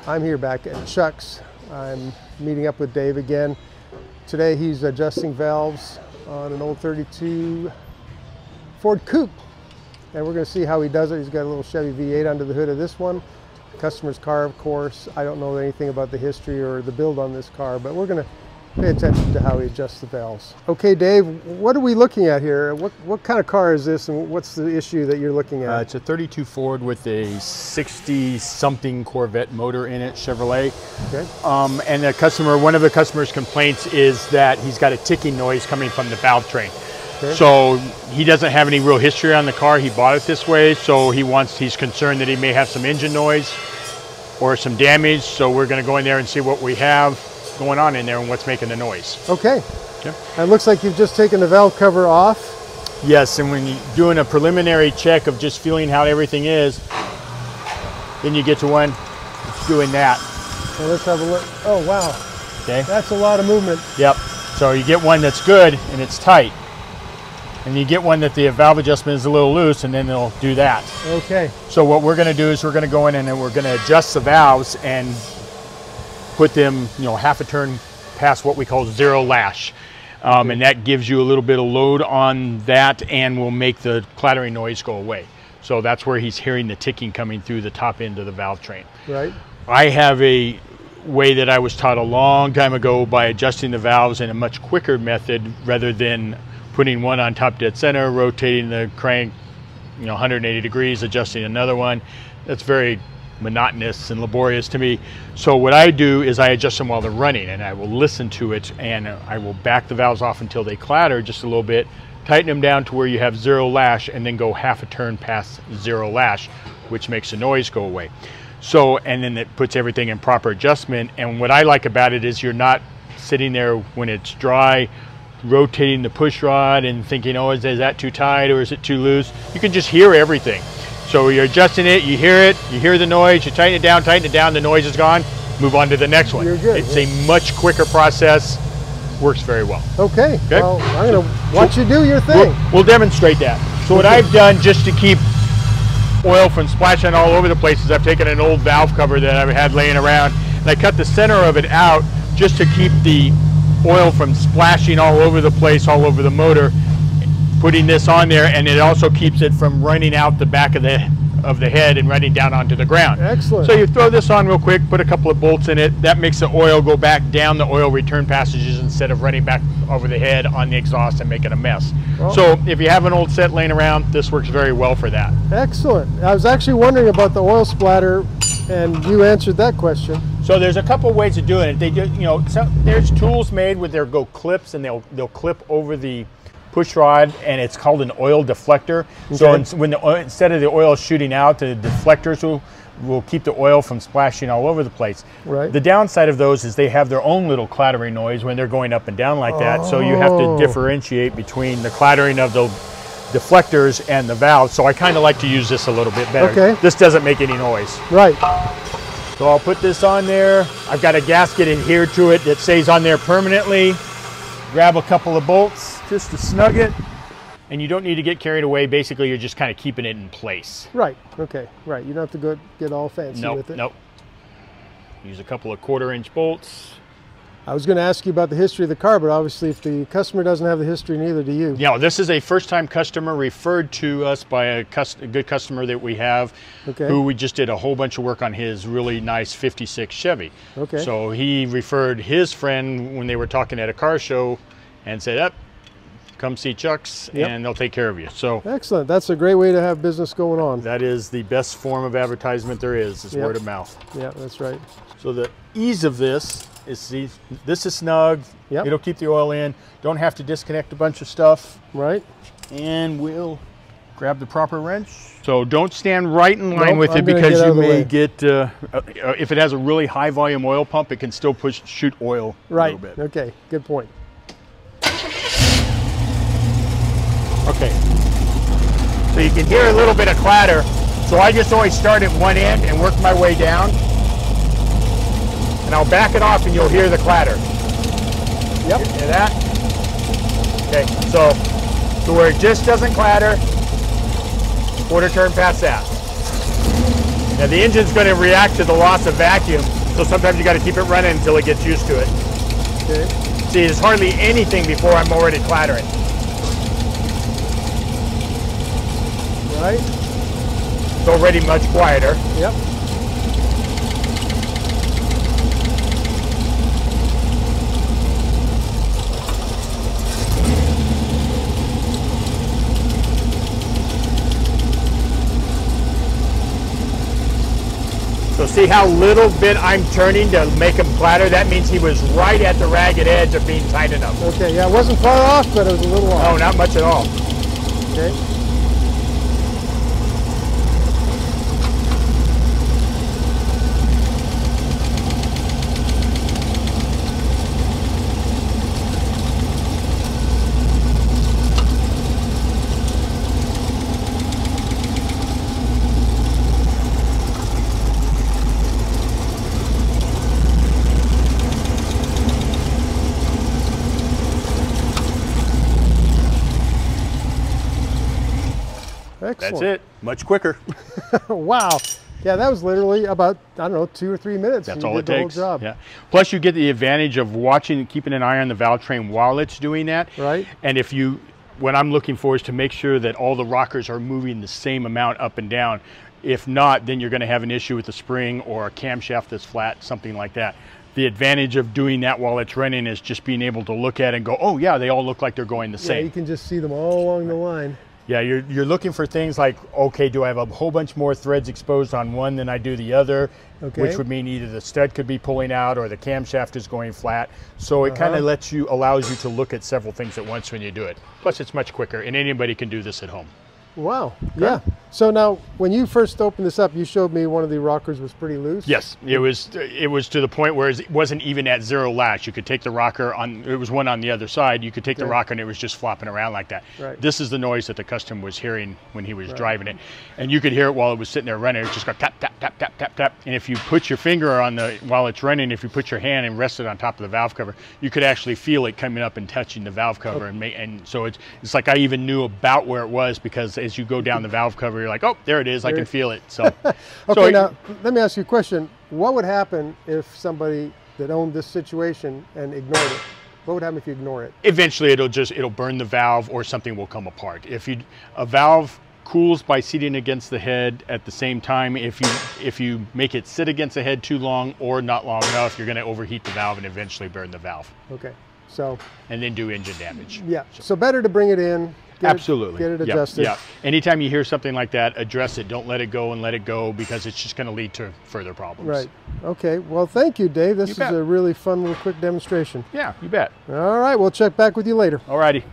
I'm here back at Chuck's. I'm meeting up with Dave again. Today he's adjusting valves on an old 32 Ford Coupe. And we're going to see how he does it. He's got a little Chevy V8 under the hood of this one. Customer's car, of course. I don't know anything about the history or the build on this car, but we're going to pay attention to how he adjusts the valves. Okay, Dave, what are we looking at here? What kind of car is this, and what's the issue that you're looking at? It's a 32 Ford with a 60-something Corvette motor in it, Chevrolet. Okay. And the customer, one of the customer's complaints is that he's got a ticking noise coming from the valve train. Okay. So he doesn't have any real history on the car. He bought it this way, so he's concerned that he may have some engine noise or some damage. So we're going to go in there and see what we have going on in there and what's making the noise. Okay. Okay. It looks like you've just taken the valve cover off. Yes, and when you're doing a preliminary check of just feeling how everything is, then you get to one doing that. So let's have a look. Oh, wow. Okay. That's a lot of movement. Yep. So you get one that's good and it's tight. And you get one that the valve adjustment is a little loose, and then they'll do that. Okay. So what we're going to do is we're going to go in and then we're going to adjust the valves and put them, half a turn past what we call zero lash. And that gives you a little bit of load on that and will make the clattering noise go away. So that's where he's hearing the ticking coming through the top end of the valve train. Right. I have a way that I was taught a long time ago by adjusting the valves in a much quicker method rather than putting one on top dead center, rotating the crank 180 degrees, adjusting another one. That's very monotonous and laborious to me. So what I do is I adjust them while they're running, and I will listen to it, and I will back the valves off until they clatter just a little bit, tighten them down to where you have zero lash, and then go half a turn past zero lash, which makes the noise go away. So, and then it puts everything in proper adjustment. And what I like about it is you're not sitting there when it's dry rotating the push rod and thinking, oh, is that too tight or is it too loose? You can just hear everything. So you're adjusting it, you hear the noise, you tighten it down, the noise is gone, move on to the next one. You're good. It's a much quicker process, works very well. Okay, well, I'm going to watch you do your thing. We'll demonstrate that. So what I've done just to keep oil from splashing all over the place is I've taken an old valve cover that I've had laying around and I cut the center of it out just to keep the oil from splashing all over the place, all over the motor. Putting this on there, and it also keeps it from running out the back of the head and running down onto the ground. Excellent. So you throw this on real quick, put a couple of bolts in it. That makes the oil go back down the oil return passages instead of running back over the head on the exhaust and making a mess. Well, so if you have an old set laying around, this works very well for that. Excellent. I was actually wondering about the oil splatter, and you answered that question. So there's a couple of ways of doing it. They do, there's tools made with their clips, and they'll clip over the push rod, and it's called an oil deflector. Okay. So when instead of the oil shooting out, the deflectors will keep the oil from splashing all over the place. Right. The downside of those is they have their own little clattering noise when they're going up and down like that. So you have to differentiate between the clattering of the deflectors and the valves. So I kind of like to use this a little bit better. Okay. This doesn't make any noise. Right. So I'll put this on there. I've got a gasket adhered to it that stays on there permanently. Grab a couple of bolts just to snug it, and you don't need to get carried away. Basically, you're just kind of keeping it in place. Right. Okay. Right. You don't have to go get all fancy with it. Nope. Use a couple of 1/4-inch bolts. I was going to ask you about the history of the car, but obviously if the customer doesn't have the history, neither do you. Yeah, this is a first-time customer referred to us by a good customer that we have, who we just did a whole bunch of work on his really nice 56 Chevy. Okay. So he referred his friend when they were talking at a car show and said, come see Chuck's, and they'll take care of you. So excellent. That's a great way to have business going on. That is the best form of advertisement there is word of mouth. Yeah, that's right. So the ease of this is, see, this is snug. Yep. It'll keep the oil in. Don't have to disconnect a bunch of stuff. Right. And we'll grab the proper wrench. So don't stand right in line with it, because you may get, if it has a really high volume oil pump, it can still shoot oil a little bit. Okay, good point. Okay, so you can hear a little bit of clatter. So I just always start at one end and work my way down. And I'll back it off and you'll hear the clatter. Yep. Hear that? Okay, so where it just doesn't clatter, 1/4 turn past that. Now the engine's going to react to the loss of vacuum, so sometimes you got to keep it running until it gets used to it. Okay. See, there's hardly anything before I'm already clattering. Right. It's already much quieter. Yep. So see how little bit I'm turning to make him clatter? That means he was right at the ragged edge of being tight enough. Okay, yeah, it wasn't far off, but it was a little off. No, not much at all. Okay. Excellent. That's it. Much quicker. Wow. Yeah, that was literally about, I don't know, 2 or 3 minutes. That's and you all did it the takes. whole job. Yeah. Plus, you get the advantage of watching and keeping an eye on the valve train while it's doing that. Right. And if you, what I'm looking for is to make sure that all the rockers are moving the same amount up and down. If not, then you're going to have an issue with the spring or a camshaft that's flat, something like that. The advantage of doing that while it's running is just being able to look at it and go, oh yeah, they all look like they're going the same. Yeah, you can just see them all along the line. Yeah, you're looking for things like, okay, do I have a whole bunch more threads exposed on one than I do the other? Okay. Which would mean either the stud could be pulling out or the camshaft is going flat. So it kind of allows you to look at several things at once when you do it. Plus it's much quicker, and anybody can do this at home. Wow. Yeah. So now, when you first opened this up, you showed me one of the rockers was pretty loose. Yes, it was to the point where it wasn't even at zero latch. You could take the rocker on. It was one on the other side. You could take the rocker and it was just flopping around like that. Right. This is the noise that the customer was hearing when he was driving it, and you could hear it while it was sitting there running. It just go tap tap tap tap tap tap. And if you put your finger on the while it's running, if you put your hand and rest it on top of the valve cover, you could actually feel it coming up and touching the valve cover, and so it's like I even knew about where it was, because as you go down the valve cover, you're like, oh, there it is. I can feel it. So, okay, now let me ask you a question. What would happen if somebody that owned this situation and ignored it? What would happen if you ignore it? Eventually, it'll burn the valve, or something will come apart. A valve cools by seating against the head at the same time. If you make it sit against the head too long or not long enough, you're going to overheat the valve and eventually burn the valve. Okay, so and then do engine damage. Yeah. So better to bring it in. Absolutely. Get it adjusted. Yeah. Anytime you hear something like that, address it. Don't let it go and let it go, because it's just going to lead to further problems. Right. Okay. Well, thank you, Dave. This is a really fun little quick demonstration. Yeah, you bet. All right. We'll check back with you later. All righty.